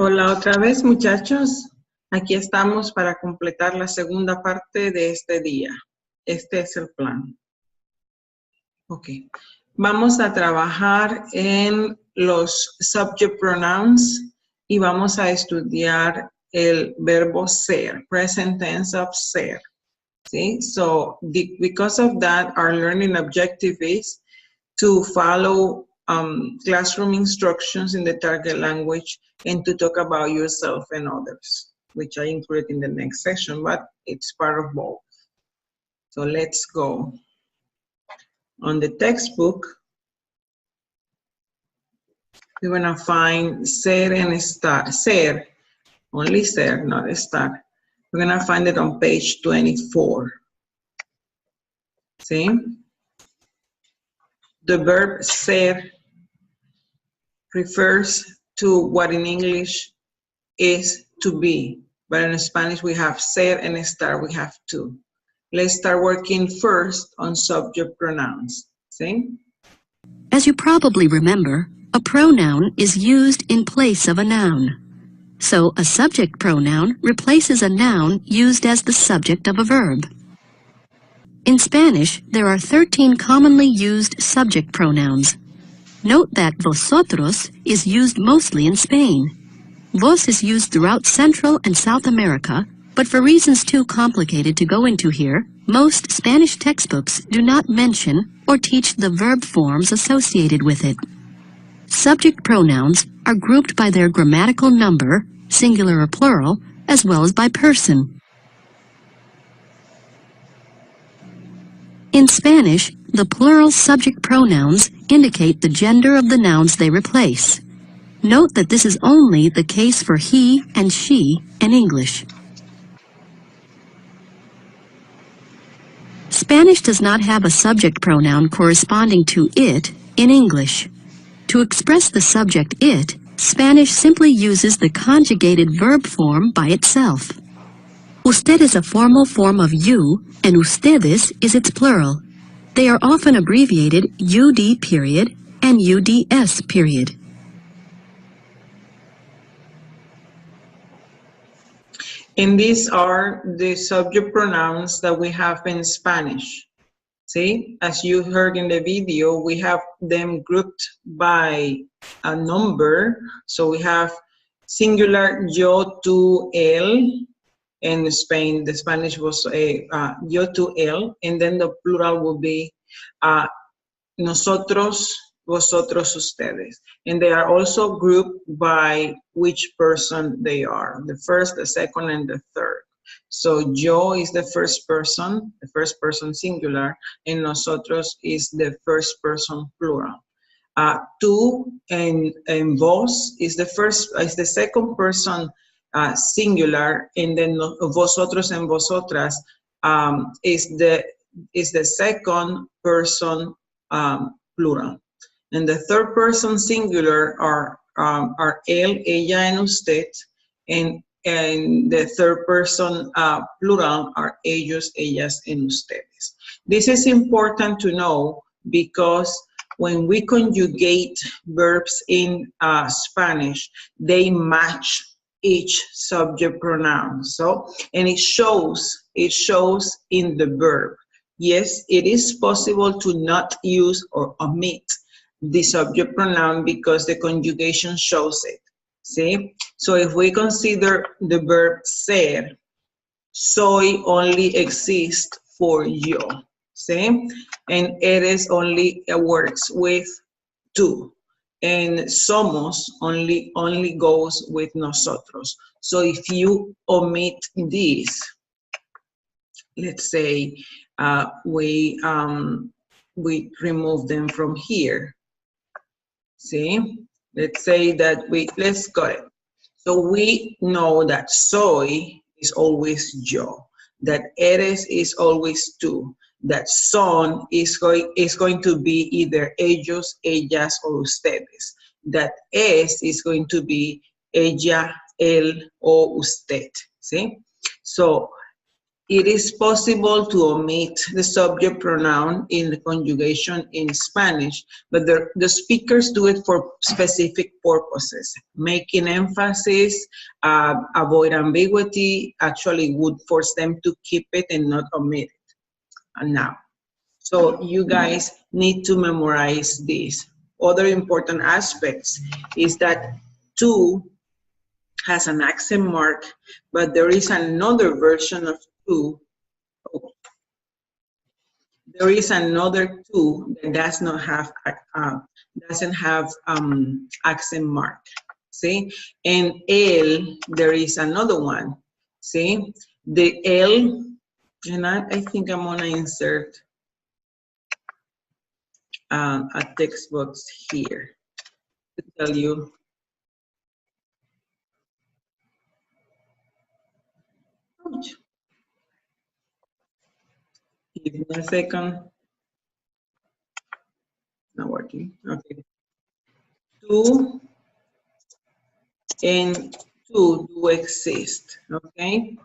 Hola otra vez, muchachos. Aquí estamos para completar la segunda parte de este día. Este es el plan. Ok. Vamos a trabajar en los subject pronouns y vamos a estudiar el verbo ser, present tense of ser. ¿Sí? So, because of that, our learning objective is to follow classroom instructions in the target language and to talk about yourself and others, which I include in the next session, but it's part of both. So let's go. On the textbook, we're gonna find ser and estar. Ser, only ser, not estar. We're gonna find it on page 24. See? The verb ser refers to what in English is to be, but in Spanish we have ser and estar, we have to. Let's start working first on subject pronouns. See? As you probably remember, a pronoun is used in place of a noun. So a subject pronoun replaces a noun used as the subject of a verb. In Spanish, there are 13 commonly used subject pronouns. Note that vosotros is used mostly in Spain. Vos is used throughout Central and South America, but for reasons too complicated to go into here, most Spanish textbooks do not mention or teach the verb forms associated with it. Subject pronouns are grouped by their grammatical number, singular or plural, as well as by person. In Spanish, the plural subject pronouns indicate the gender of the nouns they replace. Note that this is only the case for he and she in English. Spanish does not have a subject pronoun corresponding to it in English. To express the subject it, Spanish simply uses the conjugated verb form by itself. Usted is a formal form of you, and ustedes is its plural. They are often abbreviated UD period and UDS period. And these are the subject pronouns that we have in Spanish. See, as you heard in the video, we have them grouped by a number. So we have singular yo, tú, él. In Spain, the Spanish was yo, tú, él. And then the plural will be nosotros, vosotros, ustedes. And they are also grouped by which person they are, the first, the second, and the third. So yo is the first person singular, and nosotros is the first person plural. Tú and vos is the second person singular, and then vosotros and vosotras is the second person plural. And the third person singular are él, ella, and usted, and the third person plural are ellos, ellas, and ustedes. This is important to know because when we conjugate verbs in Spanish, they match each subject pronoun. So, and it shows in the verb. Yes, it is possible to not use or omit the subject pronoun because the conjugation shows it. See? So if we consider the verb ser, soy only exists for yo. See? And eres only works with tú. And somos only goes with nosotros. So if you omit this, let's say we remove them from here. See? Let's say that let's go ahead. So we know that soy is always yo, that eres is always tú, that son is going to be either ellos, ellas, or ustedes, that es is going to be ella, él, or usted. See? So it is possible to omit the subject pronoun in the conjugation in Spanish, but the speakers do it for specific purposes. Making emphasis, avoid ambiguity, actually would force them to keep it and not omit it. And now, so you guys need to memorize this. Other important aspects is that to has an accent mark, but there is another version of to. There is another to that does not have doesn't have accent mark. See, and el, there is another one. See, the L, and I think I'm gonna insert a text box here to tell you. Ouch. Give me a second. Not working. Okay. To and to do exist. Okay.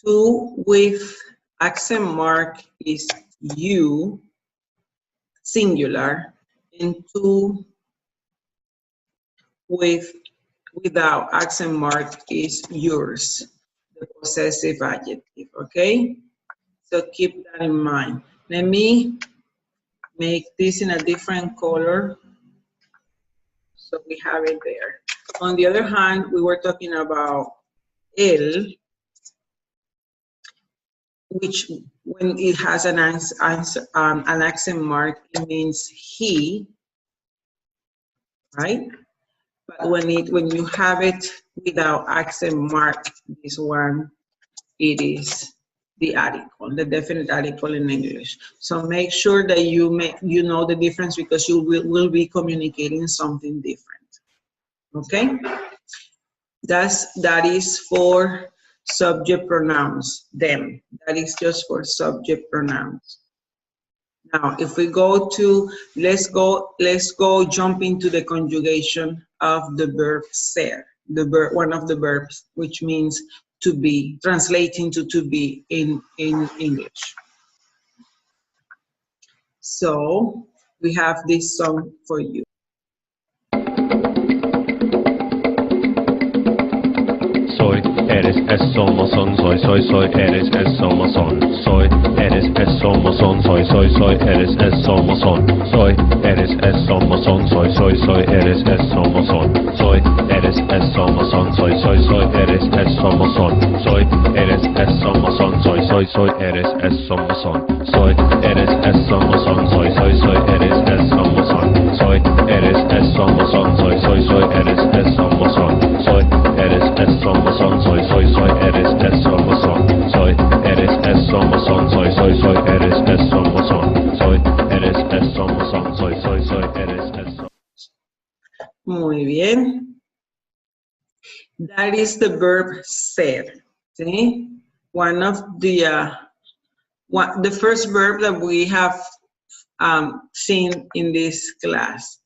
To with accent mark is you, singular, and to without accent mark is yours, the possessive adjective. Okay. So keep that in mind. Let me make this in a different color so we have it there. On the other hand, we were talking about el, which when it has an accent mark, it means he, right? But when you have it without accent mark, this one, it is the article, the definite article in English. So make sure that you know the difference, because you will be communicating something different. Okay? That is for subject pronouns, them. That is just for subject pronouns. Now, if we go to, let's go jump into the conjugation of the verb ser, one of the verbs, which means to be, translating to be in English. So we have this song for you. Soy, eres, es, somos, son, soy, eres, es, somos, son, soy, eres, es, somos, son, soy, eres, es, somos, son, soy, eres, es, somos, son, soy, eres, es, somos, son, soy, eres, es, somos, son, soy, eres, es, somos, son, soy, eres, es, somos, son, soy, eres, es, somos, son, soy, eres, es, somos, son, soy, eres, es, somos, son, soy, eres, es, somos, son, soy, eres, es, somos, son, soy, eres, es, somos, son, soy, eres, es, somos, son, soy, eres, es, somos, son, soy, eres, es, somos, son, soy, eres, es, somos, son, soy, eres, es, somos. Muy bien. That is the verb ser. See, one of the first verb that we have seen in this class.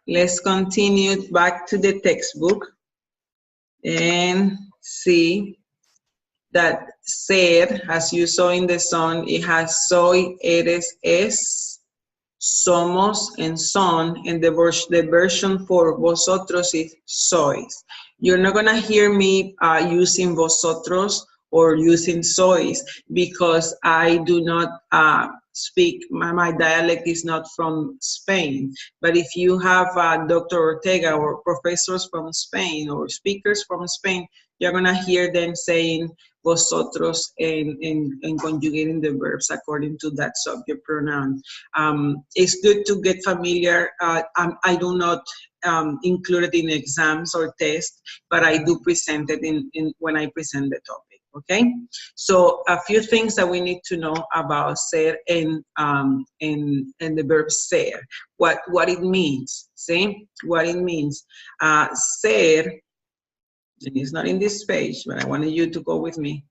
Let's continue back to the textbook and see that ser, as you saw in the song, it has soy, eres, es, somos, and son, and the version for vosotros is sois. You're not gonna hear me using vosotros or using sois, because I do not speak, my dialect is not from Spain. But if you have Dr. Ortega or professors from Spain or speakers from Spain, you're gonna hear them saying vosotros and conjugating the verbs according to that subject pronoun. It's good to get familiar. I do not include it in exams or tests, but I do present it when I present the topic. Okay, so a few things that we need to know about ser and the verb ser. What it means. See what it means. Ser. It's not in this page, but I wanted you to go with me.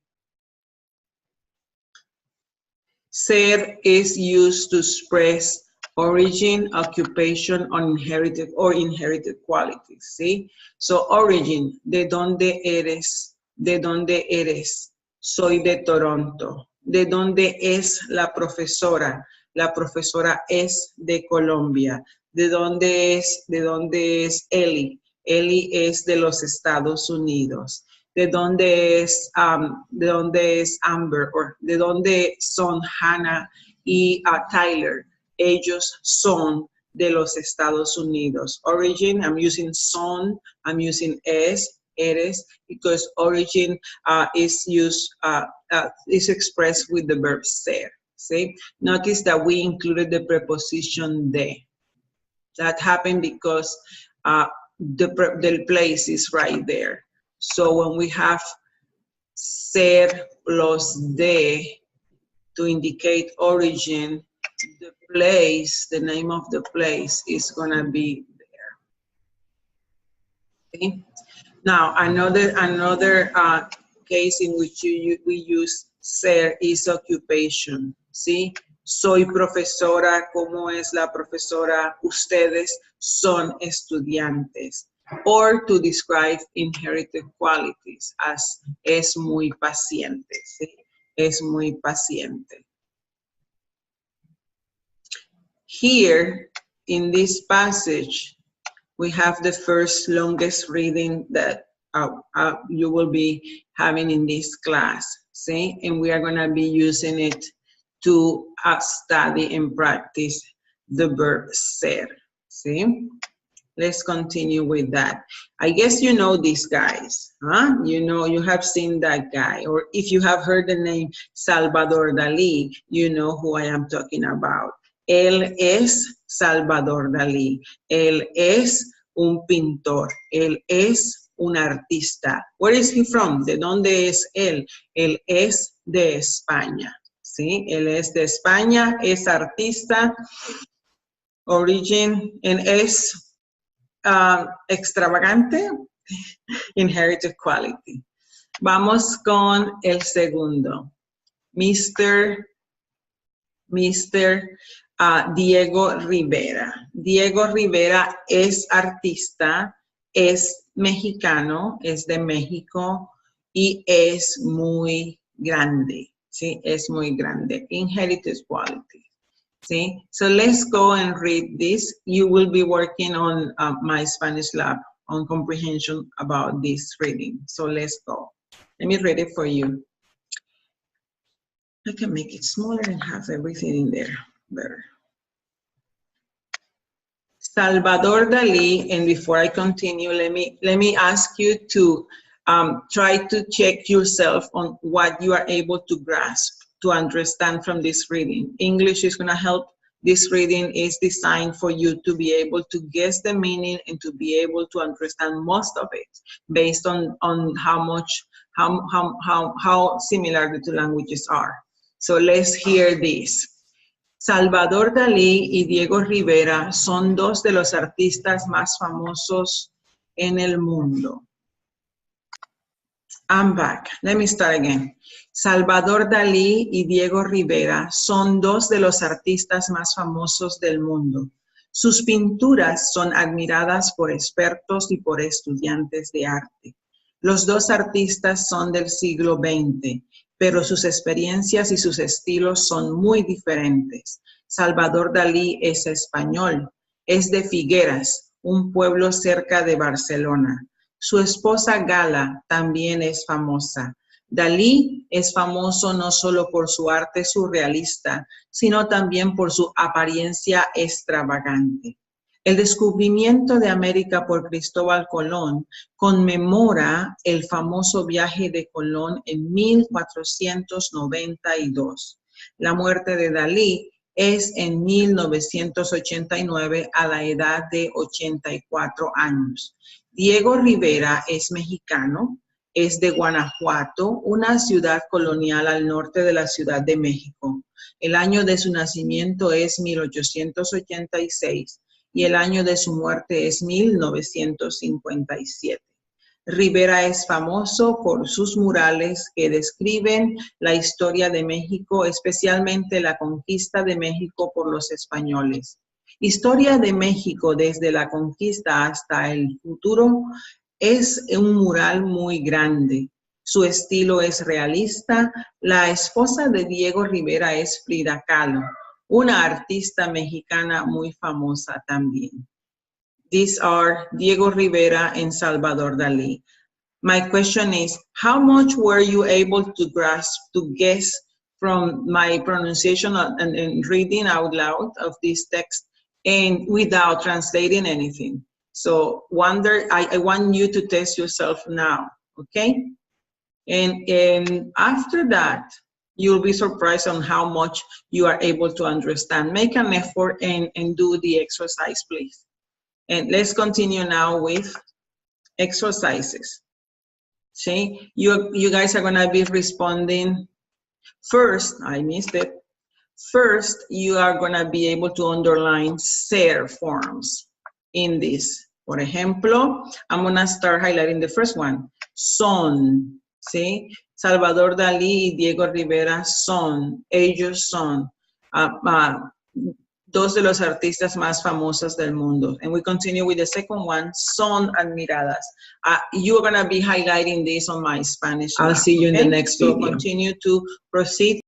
Ser is used to express origin, occupation, or inherited qualities. See, so origin, de donde eres, Soy de Toronto. ¿De dónde es la profesora? La profesora es de Colombia. ¿De dónde es Ellie? Ellie es de los Estados Unidos. ¿De dónde es Amber? ¿O de dónde son Hannah y Tyler? Ellos son de los Estados Unidos. Origin, I'm using son, I'm using es, eres, because origin is expressed with the verb ser. See? Notice that we included the preposition de. That happened because the place is right there. So when we have ser plus de to indicate origin, the place, the name of the place is gonna be there. Okay? Now, another case in which we use ser is occupation. ¿Sí? Soy profesora, ¿cómo es la profesora? Ustedes son estudiantes. Or to describe inherited qualities as es muy paciente. ¿Sí? Es muy paciente. Here, in this passage, we have the first longest reading that you will be having in this class, see? And we are gonna be using it to study and practice the verb ser, see? Let's continue with that. I guess you know these guys, huh? You know, you have seen that guy. Or if you have heard the name Salvador Dalí, you know who I am talking about. Él es Salvador Dalí. Él es un pintor. Él es un artista. Where is he from? ¿De dónde es él? Él es de España. ¿Sí? Él es de España, es artista, origin, and es extravagante, inherited quality. Vamos con el segundo. Mr. Diego Rivera. Diego Rivera es artista, es mexicano, es de México y es muy grande. ¿Sí? Es muy grande. Inherited quality. ¿Sí? So let's go and read this. You will be working on my Spanish lab on comprehension about this reading. So let's go. Let me read it for you. I can make it smaller and have everything in there better. Salvador Dalí, and before I continue, let me ask you to try to check yourself on what you are able to grasp, to understand from this reading. English is going to help. This reading is designed for you to be able to guess the meaning and to be able to understand most of it based on how similar the two languages are. So let's hear this. Salvador Dalí y Diego Rivera son dos de los artistas más famosos en el mundo. I'm back. Let me start again. Salvador Dalí y Diego Rivera son dos de los artistas más famosos del mundo. Sus pinturas son admiradas por expertos y por estudiantes de arte. Los dos artistas son del siglo XX, pero sus experiencias y sus estilos son muy diferentes. Salvador Dalí es español, es de Figueras, un pueblo cerca de Barcelona. Su esposa Gala también es famosa. Dalí es famoso no solo por su arte surrealista, sino también por su apariencia extravagante. El descubrimiento de América por Cristóbal Colón conmemora el famoso viaje de Colón en 1492. La muerte de Dalí es en 1989 a la edad de 84 años. Diego Rivera es mexicano, es de Guanajuato, una ciudad colonial al norte de la Ciudad de México. El año de su nacimiento es 1886 y el año de su muerte es 1957. Rivera es famoso por sus murales que describen la historia de México, especialmente la conquista de México por los españoles. Historia de México desde la conquista hasta el futuro es un mural muy grande. Su estilo es realista. La esposa de Diego Rivera es Frida Kahlo, una artista mexicana muy famosa también. These are Diego Rivera and Salvador Dalí. My question is, how much were you able to grasp, to guess from my pronunciation and reading out loud of this text and without translating anything? So I want you to test yourself now, okay? And after that, you'll be surprised on how much you are able to understand. Make an effort and do the exercise, please. And let's continue now with exercises. See, you guys are gonna be responding. First, I missed it. First, you are gonna be able to underline ser forms in this. Por ejemplo, I'm gonna start highlighting the first one. Son, see? Salvador Dalí y Diego Rivera son, ellos son. Dos de los artistas más famosos del mundo. And we continue with the second one, son admiradas. You're going to be highlighting this on my Spanish. I'll see you in the next video. So continue to proceed